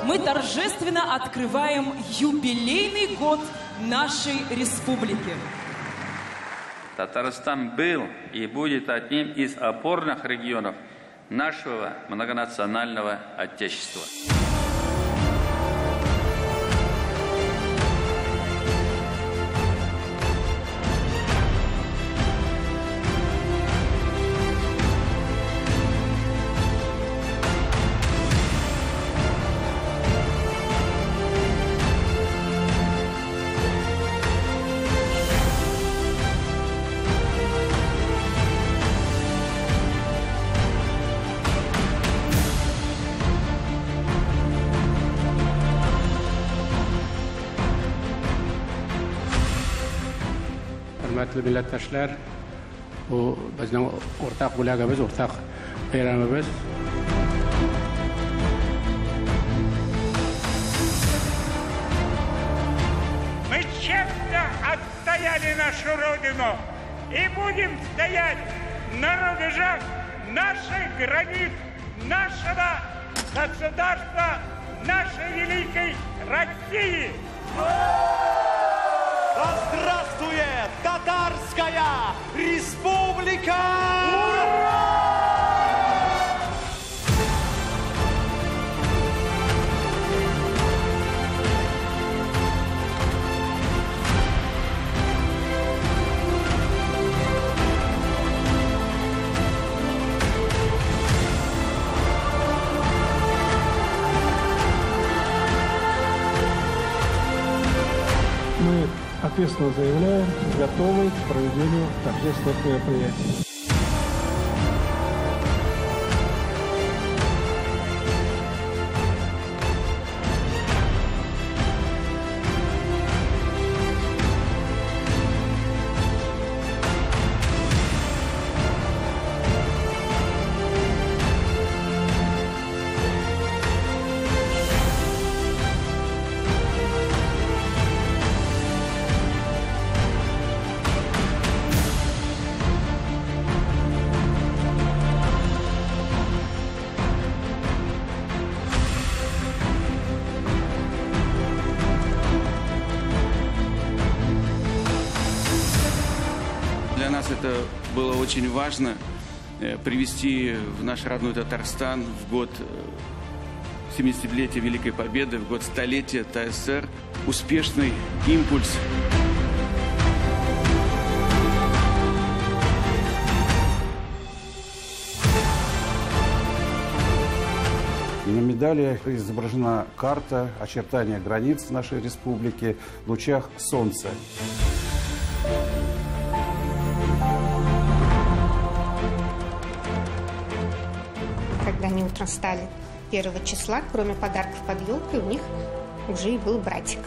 мы торжественно открываем юбилейный год нашей республики. Татарстан был и будет одним из опорных регионов нашего многонационального Отечества. Hörmətli millətdaşlar, bu bizning ortaq bulağımız, ortaq bayramımız. Мы честно отстояли нашу Родину и будем стоять на рубежах наших границ, нашего государства, нашей великой России. Да здравствует Татарская Республика! Мы ответственно заявляем, готовы к проведению торжественных мероприятий. Для нас это было очень важно привести в наш родной Татарстан в год 70-летия Великой Победы, в год столетия ТСР, успешный импульс. На медали изображена карта очертания границ нашей республики в лучах солнца. Когда они утром встали 1 числа, кроме подарков под елкой, у них уже и был братик.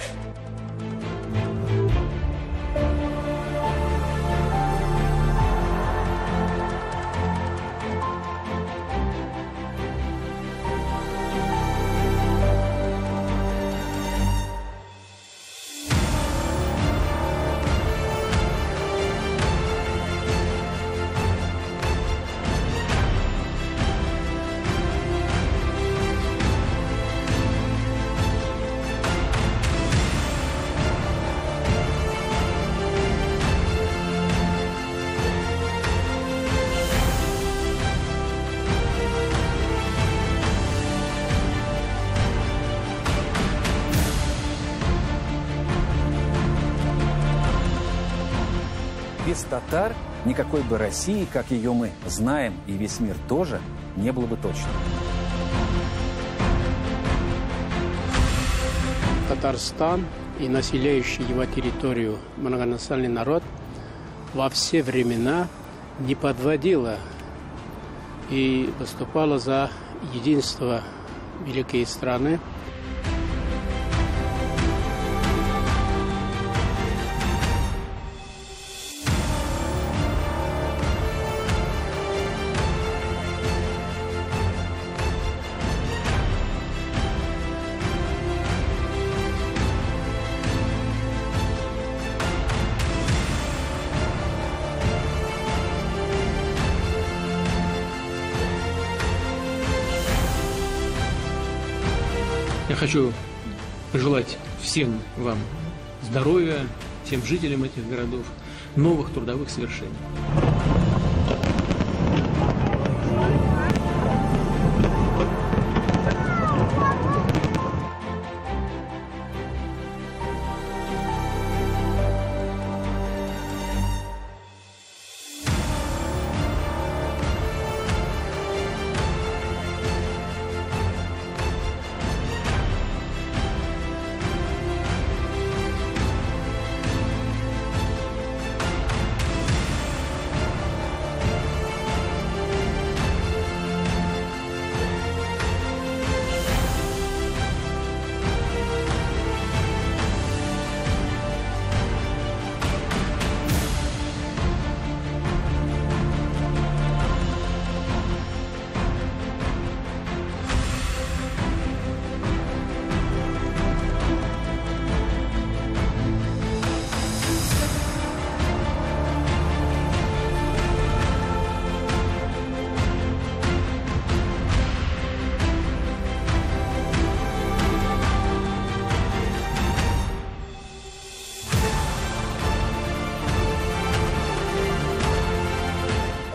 Без татар никакой бы России, как ее мы знаем, и весь мир тоже, не было бы точно. Татарстан и населяющий его территорию многонациональный народ во все времена не подводила и выступала за единство великой страны. Я хочу пожелать всем вам здоровья, всем жителям этих городов, новых трудовых свершений.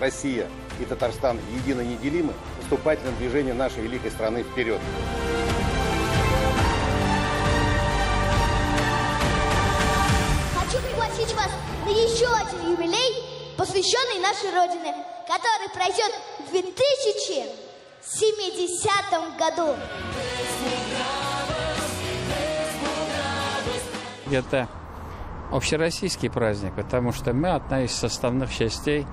Россия и Татарстан едино неделимы в поступательном движении нашей великой страны вперед. Хочу пригласить вас на еще один юбилей, посвященный нашей Родине, который пройдет в 2070 году. Это общероссийский праздник, потому что мы одна из составных частей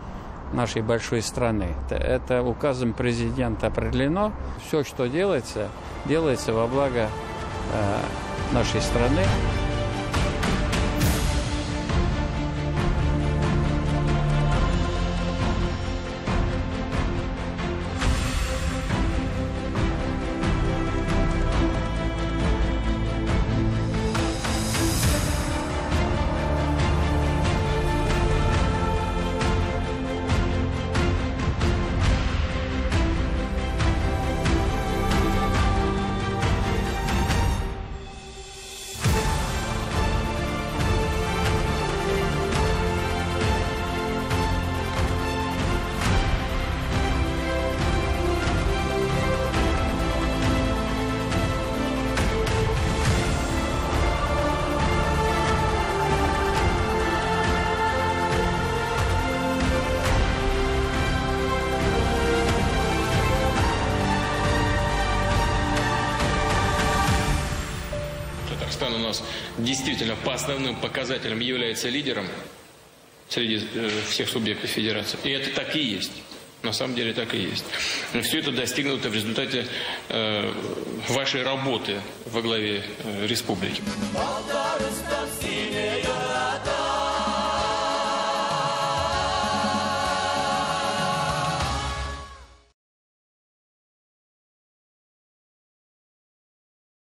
нашей большой страны. Это указом президента определено. Все, что делается, делается во благо нашей страны. Татарстан у нас действительно по основным показателям является лидером среди всех субъектов федерации. И это так и есть. На самом деле так и есть. Но все это достигнуто в результате вашей работы во главе республики.